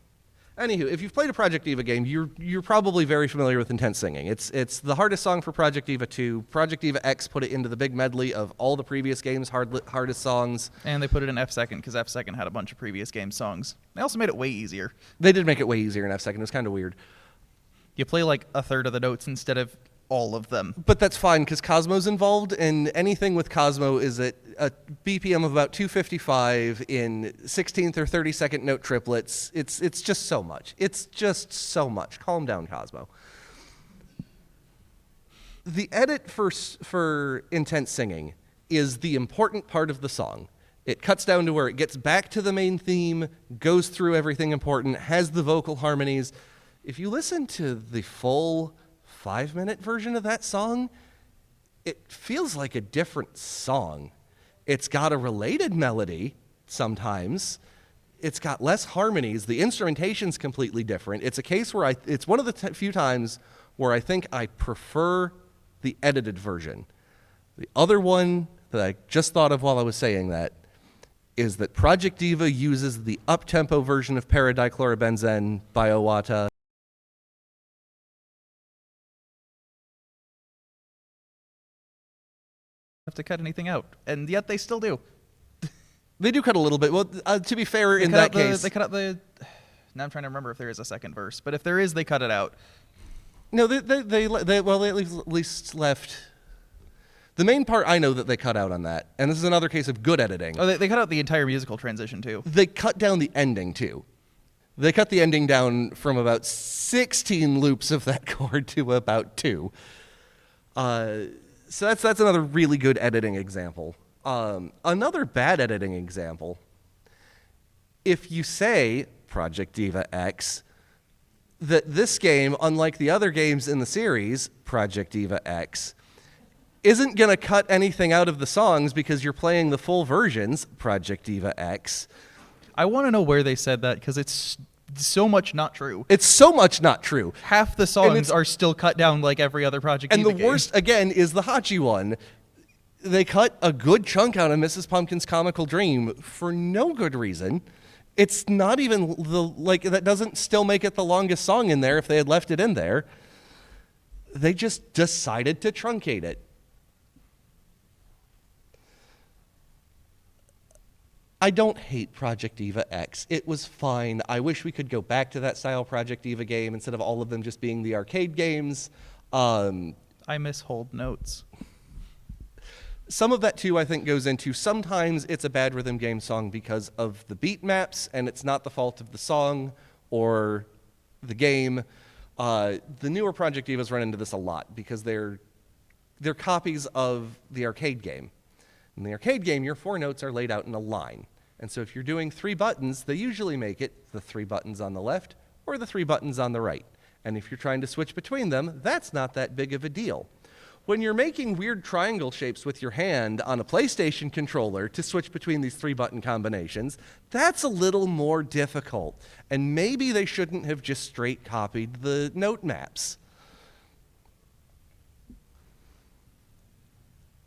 Anywho, if you've played a Project Diva game, you're probably very familiar with intense singing. It's the hardest song for Project Diva 2. Project Diva X put it into the big medley of all the previous games' hardest songs. And they put it in F2 because F2 had a bunch of previous game songs. They also made it way easier. They did make it way easier in F2. It was kind of weird. You play like a third of the notes instead of all of them. But that's fine, because Cosmo's involved, and anything with Cosmo is at a BPM of about 255 in 16th or 32nd note triplets. It's just so much. It's just so much. Calm down, Cosmo. The edit for intense singing is the important part of the song. It cuts down to where it gets back to the main theme, goes through everything important, has the vocal harmonies. If you listen to the full 5-minute version of that song, it feels like a different song. It's got a related melody sometimes. It's got less harmonies. The instrumentation's completely different. It's a case where it's one of the few times where I think I prefer the edited version. The other one that I just thought of while I was saying that is that Project Diva uses the up-tempo version of Paradichlorobenzene by Owata. Have to cut anything out, and yet they still do. They do cut a little bit. Well, to be fair, in that case, they cut out the. Now I'm trying to remember if there is a second verse, but if there is, they cut it out. No, they at least left the main part. I know that they cut out on that, and this is another case of good editing. Oh, they cut out the entire musical transition too. They cut down the ending too. They cut the ending down from about 16 loops of that chord to about 2. So that's another really good editing example. Another bad editing example, if you say, Project Diva X, that this game, unlike the other games in the series, Project Diva X, isn't going to cut anything out of the songs because you're playing the full versions, Project Diva X. I want to know where they said that, because it's so much not true. It's so much not true. Half the songs are still cut down like every other Project Diva game. And the worst, again, is the Hachi one. They cut a good chunk out of Mrs. Pumpkin's Comical Dream for no good reason. It's not even that doesn't still make it the longest song in there if they had left it in there. They just decided to truncate it. I don't hate Project Diva X. It was fine. I wish we could go back to that style Project Diva game instead of all of them just being the arcade games. I miss hold notes. Some of that, too, I think goes into sometimes it's a bad rhythm game song because of the beat maps, and it's not the fault of the song or the game. The newer Project Divas run into this a lot because they're copies of the arcade game. In the arcade game, your 4 notes are laid out in a line. And so if you're doing 3 buttons, they usually make it the 3 buttons on the left or the 3 buttons on the right. And if you're trying to switch between them, that's not that big of a deal. When you're making weird triangle shapes with your hand on a PlayStation controller to switch between these 3-button combinations, that's a little more difficult. And maybe they shouldn't have just straight copied the note maps.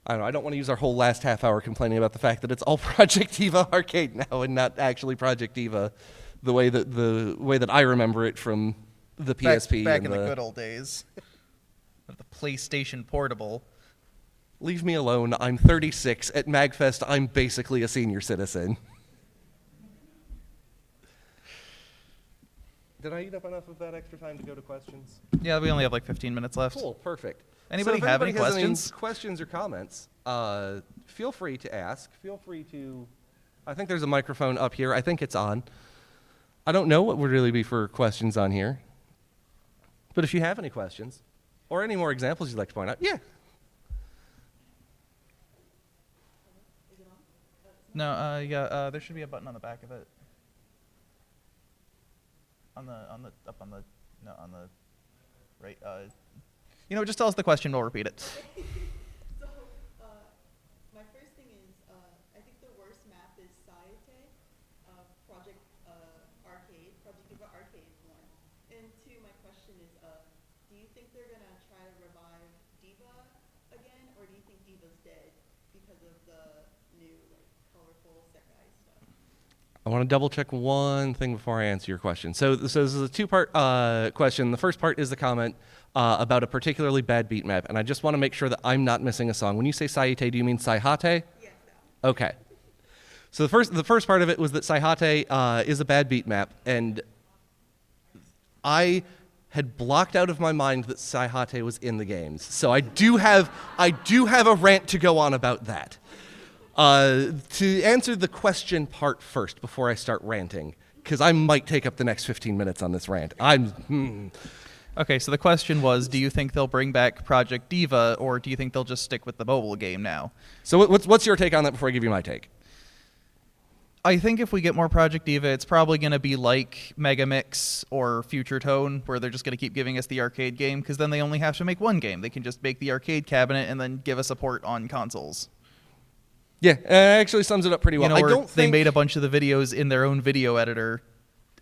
I don't know, I don't want to use our whole last half hour complaining about the fact that it's all Project Diva arcade now and not actually Project Diva the way that I remember it from the PSP. Back and in the good old days. Of the PlayStation Portable. Leave me alone. I'm 36. At MAGFest, I'm basically a senior citizen. Did I eat up enough of that extra time to go to questions? Yeah, we only have like 15 minutes left. Cool, perfect. Anybody So if have anybody any has questions? Any questions or comments, feel free to ask. Feel free to... I think there's a microphone up here. I think it's on. I don't know what would really be for questions on here. But if you have any questions, or any more examples you'd like to point out, yeah. No, there should be a button on the back of it. On the right. Just tell us the question. We'll repeat it. So, my first thing is, I think the worst map is Sayate, Project Diva Arcade 1. And 2, my question is, do you think they're gonna try to revive Diva again, or do you think Diva's dead because of the new, colorful Sekai stuff? I want to double check one thing before I answer your question. So this is a two-part question. The first part is the comment about a particularly bad beat map, and I just want to make sure that I'm not missing a song. When you say Sayate, do you mean Saihate? Yes, Okay. So the first part of it was that Saihate is a bad beat map, and I had blocked out of my mind that Saihate was in the games. So I do have a rant to go on about that. To answer the question part first before I start ranting, because I might take up the next 15 minutes on this rant. Okay, so the question was, do you think they'll bring back Project Diva, or do you think they'll just stick with the mobile game now? So what's your take on that before I give you my take? I think if we get more Project Diva, it's probably going to be like Mega Mix or Future Tone, where they're just going to keep giving us the arcade game, because then they only have to make one game. They can just make the arcade cabinet and then give us a port on consoles. Yeah, it actually sums it up pretty well. I don't they think made a bunch of the videos in their own video editor,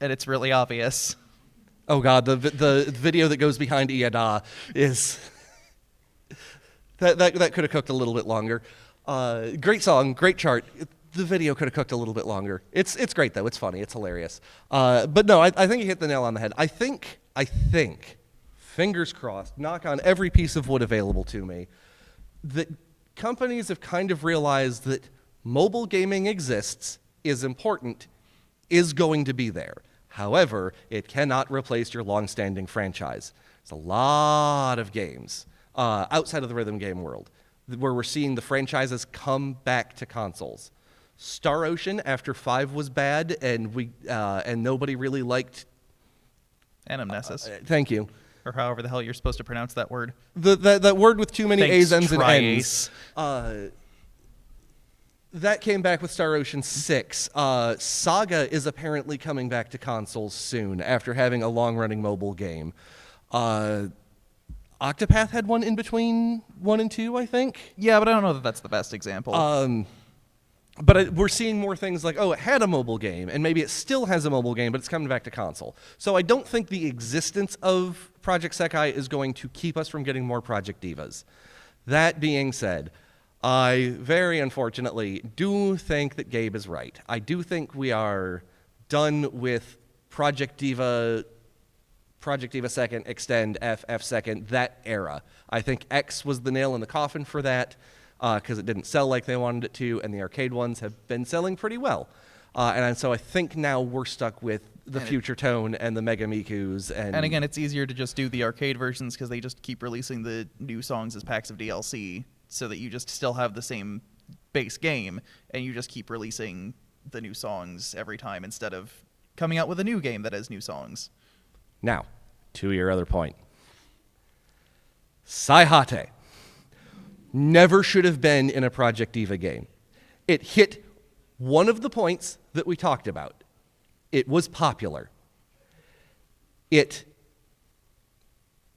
and it's really obvious. Oh god, the video that goes behind Iada is that could have cooked a little bit longer. Great song, great chart. The video could have cooked a little bit longer. It's great though. It's funny. It's hilarious. But no, I think you hit the nail on the head. I think, fingers crossed, knock on every piece of wood available to me, that companies have kind of realized that mobile gaming exists, is important, is going to be there. However, it cannot replace your long-standing franchise. There's a lot of games outside of the rhythm game world where we're seeing the franchises come back to consoles. Star Ocean, after 5 was bad and nobody really liked... Anamnesis. Thank you. Or however the hell you're supposed to pronounce that word. That word with too many Thanks, A's, N's, and Tri-Ace. N's. That came back with Star Ocean 6. Saga is apparently coming back to consoles soon after having a long-running mobile game. Octopath had one in between 1 and 2, I think. Yeah, but I don't know that that's the best example. But we're seeing more things like, oh, it had a mobile game, and maybe it still has a mobile game, but it's coming back to console. So I don't think the existence of Project Sekai is going to keep us from getting more Project Divas. That being said, I very unfortunately do think that Gabe is right. I do think we are done with Project Diva Second, Extend, F Second, that era. I think X was the nail in the coffin for that, because it didn't sell like they wanted it to, and the arcade ones have been selling pretty well. And so I think now we're stuck with the Future Tone and the Mega Mikus. And again, it's easier to just do the arcade versions because they just keep releasing the new songs as packs of DLC, so that you just still have the same base game, and you just keep releasing the new songs every time instead of coming out with a new game that has new songs. Now, to your other point. Saihate never should have been in a Project Diva game. It hit one of the points that we talked about. It was popular. It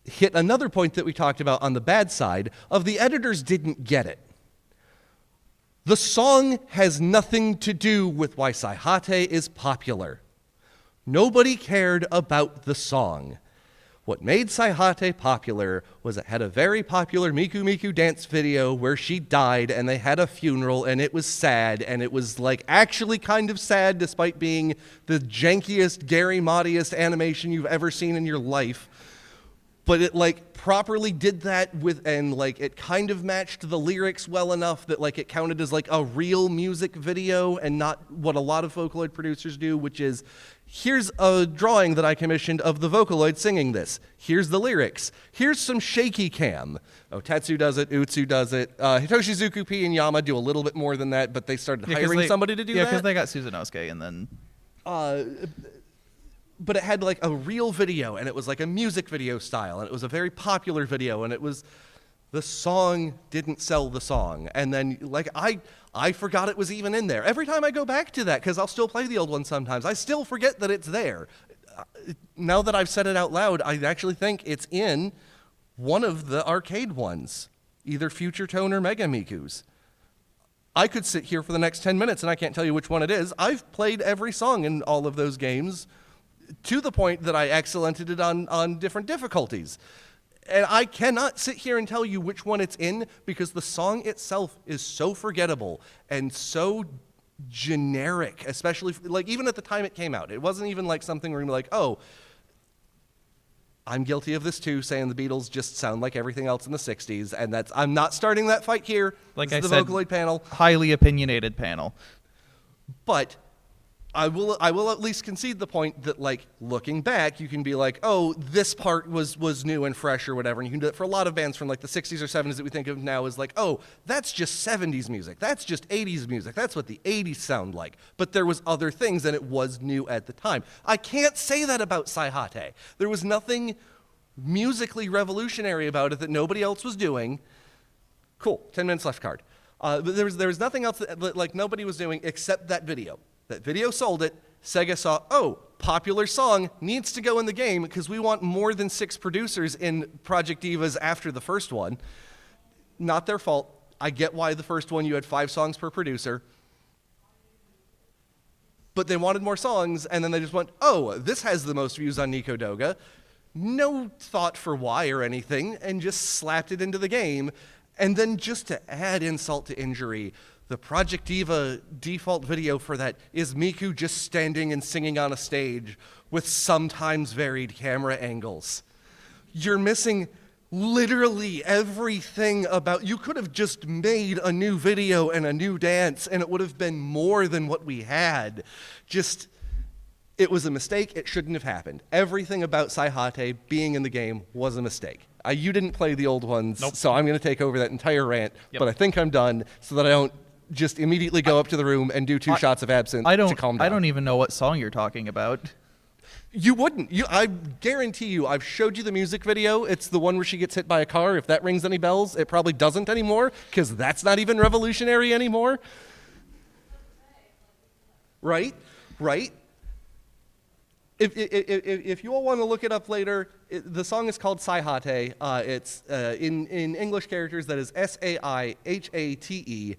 hit another point that we talked about on the bad side of the editors didn't get it. The song has nothing to do with why Saihate is popular. Nobody cared about the song. What made Saihate popular was it had a very popular Miku Miku dance video where she died and they had a funeral and it was sad, and it was like actually kind of sad despite being the jankiest, Gary Modiest animation you've ever seen in your life. But it like properly did that with, and like it kind of matched the lyrics well enough that like it counted as like a real music video and not what a lot of Vocaloid producers do, which is, here's a drawing that I commissioned of the Vocaloid singing this. Here's the lyrics. Here's some shaky cam. Oh, Tetsu does it. Utsu does it. Hitoshi Zukupi and Yama do a little bit more than that, but they started hiring somebody to do that. Yeah, because they got Suzunosuke, and then... But it had like a real video, and it was like a music video style, and it was a very popular video, and it was, the song didn't sell the song. And then like I forgot it was even in there. Every time I go back to that, because I'll still play the old one sometimes, I still forget that it's there. Now that I've said it out loud, I actually think it's in one of the arcade ones, either Future Tone or Mega Miku's. I could sit here for the next 10 minutes and I can't tell you which one it is. I've played every song in all of those games, to the point that I excellented it on different difficulties. And I cannot sit here and tell you which one it's in, because the song itself is so forgettable and so generic, especially, like, even at the time it came out. It wasn't even like something where you're like, oh, I'm guilty of this too, saying the Beatles just sound like everything else in the 60s, and that's, I'm not starting that fight here. Like this I is the said, Vocaloid panel. highly opinionated panel. But I will at least concede the point that, like, looking back, you can be like, oh, this part was new and fresh or whatever. And you can do it for a lot of bands from like the 60s or 70s that we think of now as like, oh, that's just 70s music. That's just 80s music. That's what the 80s sound like. But there was other things, and it was new at the time. I can't say that about Saihate. There was nothing musically revolutionary about it that nobody else was doing. Cool, 10 minutes left card. But there was nothing else that like nobody was doing except that video. That video sold it. Sega saw, oh, popular song needs to go in the game because we want more than 6 producers in Project Divas after the first one. Not their fault. I get why the first one you had 5 songs per producer. But they wanted more songs, and then they just went, oh, this has the most views on Nico Doga. No thought for why or anything, and just slapped it into the game. And then just to add insult to injury, the Project Diva default video for that is Miku just standing and singing on a stage with sometimes varied camera angles. You're missing literally everything about... You could have just made a new video and a new dance, and it would have been more than what we had. Just... It was a mistake. It shouldn't have happened. Everything about Saihate being in the game was a mistake. You didn't play the old ones, Nope. so I'm going to take over that entire rant, Yep. but I think I'm done so that I don't just immediately go up to the room and do 2 shots of absinthe to calm down. I don't even know what song you're talking about. You wouldn't. I guarantee you, I've showed you the music video. It's the one where she gets hit by a car. If that rings any bells, it probably doesn't anymore, because that's not even revolutionary anymore. Right? Right? If you all want to look it up later, the song is called Saihate. It's in English characters, that is S-A-I-H-A-T-E.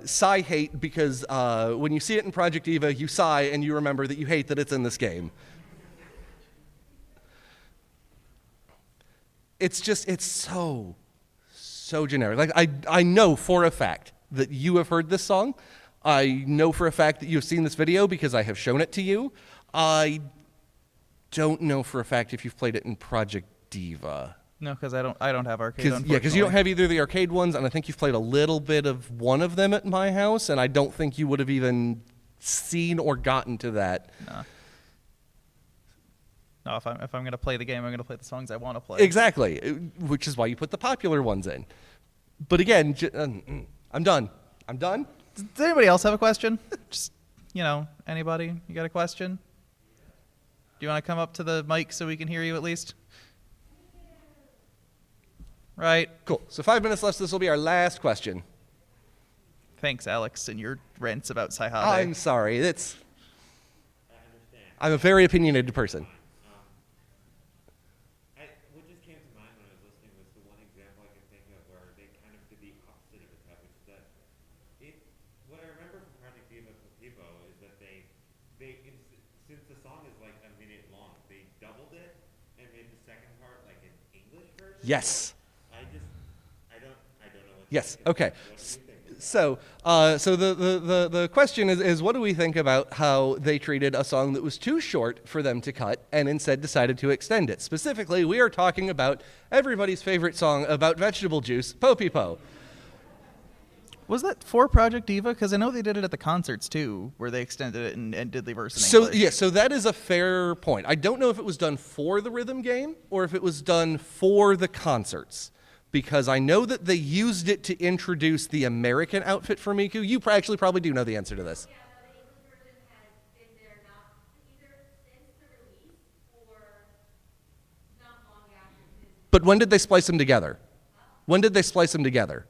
Sigh hate, because when you see it in Project Diva, you sigh and you remember that you hate that it's in this game. It's just, it's so generic. Like, I know for a fact that you have heard this song. I know for a fact that you've seen this video because I have shown it to you. I don't know for a fact if you've played it in Project Diva. No, because I don't have arcade. Because you don't have either of the arcade ones, and I think you've played a little bit of one of them at my house, and I don't think you would have even seen or gotten to that. No, if I'm gonna play the game, I'm gonna play the songs I want to play. Exactly, which is why you put the popular ones in. But again, I'm done. I'm done. Does anybody else have a question? Just, anybody? You got a question? Do you want to come up to the mic so we can hear you at least? Right. Cool. So 5 minutes left. This will be our last question. Thanks, Alex, and your rants about Saihate. I'm sorry. I'm a very opinionated person. What just came to mind when I was listening was the one example I could think of where they kind of did the opposite of it, which is that what I remember from Project Diva Placebo is that they since the song is like a minute long, they doubled it and made Yes. I don't know what. Yes. To think. Okay. What do you think? So, the question is, what do we think about how they treated a song that was too short for them to cut and instead decided to extend it? Specifically, we are talking about everybody's favorite song about vegetable juice, Popipo. Was that for Project Diva? Because I know they did it at the concerts too, where they extended it and did the verse in So English. yeah, so that is a fair point. I don't know if it was done for the rhythm game or if it was done for the concerts, because I know that they used it to introduce the American outfit for Miku. You actually probably do know the answer to this. Yeah, no, the English version has been there not either since the release or not long after. But when did they splice them together? When did they splice them together?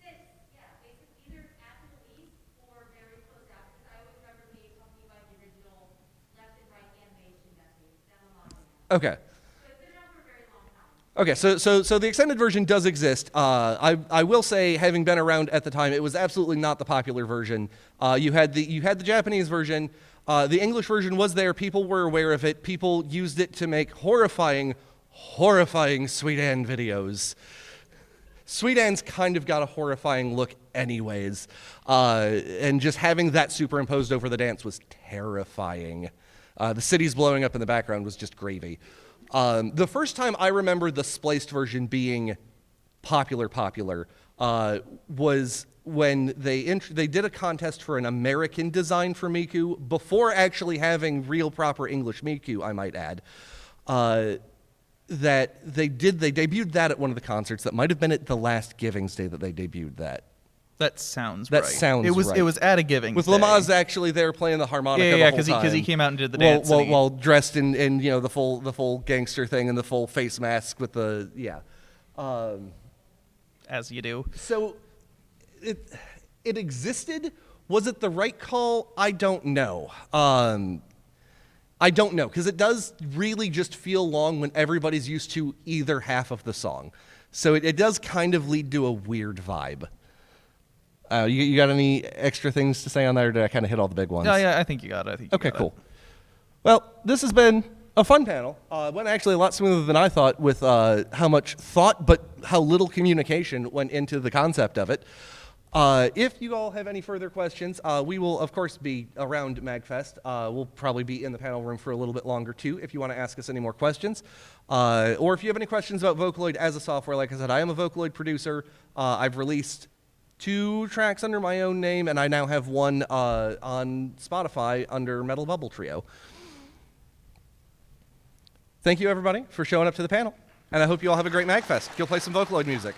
Since, yeah, basically either at the release or very close after. Because I always remember being talking about the original left and right animation that they downloaded. Okay. So it's been around for a very long time. Okay, so the extended version does exist. I will say, having been around at the time, it was absolutely not the popular version. You had the Japanese version. The English version was there. People were aware of it. People used it to make horrifying Sweet Anne videos. Sweet Anne's kind of got a horrifying look anyways. And just having that superimposed over the dance was terrifying. The cities blowing up in the background was just gravy. The first time I remember the spliced version being popular was when they did a contest for an American design for Miku before actually having real proper English Miku, I might add. That they debuted that at one of the concerts. That might have been at the last Giving's Day that they debuted that. That sounds That right. sounds right. It was at a Giving With Day. Lamaze actually there playing the harmonica Yeah, the whole time. because he came out and did the dance. While dressed in the full gangster thing and the full face mask with the as you do. So it existed. Was it the right call? I don't know. I don't know, because it does really just feel long when everybody's used to either half of the song. So it does kind of lead to a weird vibe. You got any extra things to say on that, or did I kind of hit all the big ones? Yeah, I think you got it. Okay, cool. Well, this has been a fun panel. Went actually a lot smoother than I thought, with how much thought but how little communication went into the concept of it. If you all have any further questions, we will, of course, be around MAGFest. We'll probably be in the panel room for a little bit longer, too, if you want to ask us any more questions. Or if you have any questions about Vocaloid as a software, like I said, I am a Vocaloid producer. I've released 2 tracks under my own name, and I now have one on Spotify under Metal Bubble Trio. Thank you, everybody, for showing up to the panel, and I hope you all have a great MAGFest. Go play some Vocaloid music.